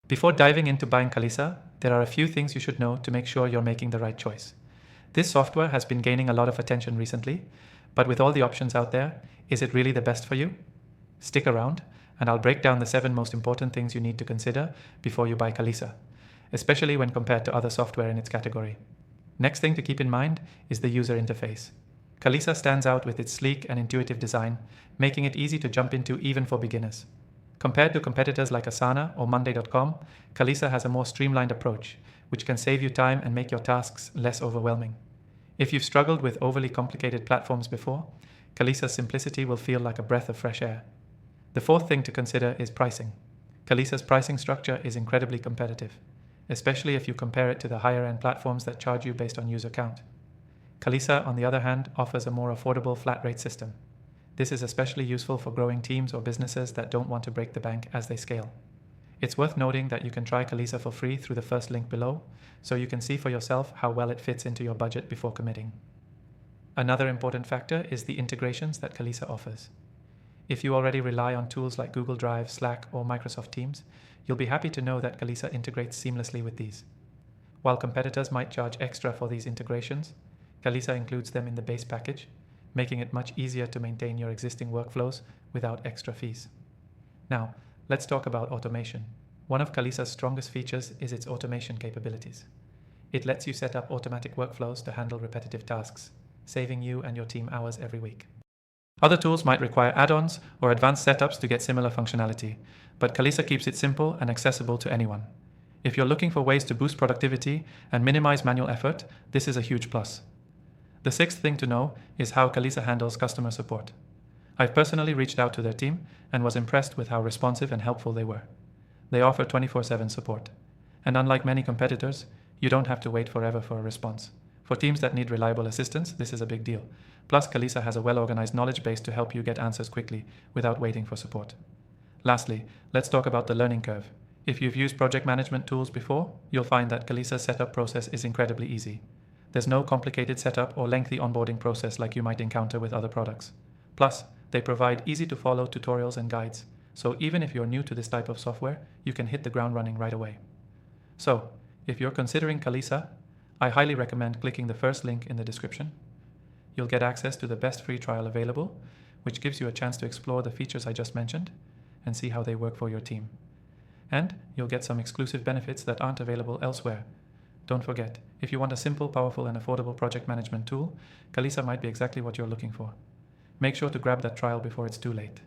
Before diving into buying Kalisa, there are a few things you should know to make sure you're making the right choice. This software has been gaining a lot of attention recently, but with all the options out there, is it really the best for you? Stick around, and I'll break down the 7 most important things you need to consider before you buy Kalisa, especially when compared to other software in its category. Next thing to keep in mind is the user interface. Kalisa stands out with its sleek and intuitive design, making it easy to jump into even for beginners. Compared to competitors like Asana or Monday.com, Kalisa has a more streamlined approach, which can save you time and make your tasks less overwhelming. If you've struggled with overly complicated platforms before, Kalisa's simplicity will feel like a breath of fresh air. The fourth thing to consider is pricing. Kalisa's pricing structure is incredibly competitive, especially if you compare it to the higher-end platforms that charge you based on user count. Kalisa, on the other hand, offers a more affordable flat rate system. This is especially useful for growing teams or businesses that don't want to break the bank as they scale. It's worth noting that you can try Kalisa for free through the first link below, so you can see for yourself how well it fits into your budget before committing. Another important factor is the integrations that Kalisa offers. If you already rely on tools like Google Drive, Slack, or Microsoft Teams, you'll be happy to know that Kalisa integrates seamlessly with these. While competitors might charge extra for these integrations, Kalisa includes them in the base package, making it much easier to maintain your existing workflows without extra fees. Now, let's talk about automation. One of Kalisa's strongest features is its automation capabilities. It lets you set up automatic workflows to handle repetitive tasks, saving you and your team hours every week. Other tools might require add-ons or advanced setups to get similar functionality, but Kalisa keeps it simple and accessible to anyone. If you're looking for ways to boost productivity and minimize manual effort, this is a huge plus. The sixth thing to know is how Kalisa handles customer support. I've personally reached out to their team and was impressed with how responsive and helpful they were. They offer 24/7 support. And unlike many competitors, you don't have to wait forever for a response. For teams that need reliable assistance, this is a big deal. Plus, Kalisa has a well-organized knowledge base to help you get answers quickly without waiting for support. Lastly, let's talk about the learning curve. If you've used project management tools before, you'll find that Kalisa's setup process is incredibly easy. There's no complicated setup or lengthy onboarding process like you might encounter with other products. Plus, they provide easy-to-follow tutorials and guides, so even if you're new to this type of software, you can hit the ground running right away. So, if you're considering Kalisa, I highly recommend clicking the first link in the description. You'll get access to the best free trial available, which gives you a chance to explore the features I just mentioned and see how they work for your team. And you'll get some exclusive benefits that aren't available elsewhere. Don't forget, if you want a simple, powerful, and affordable project management tool, Kalisa might be exactly what you're looking for. Make sure to grab that trial before it's too late.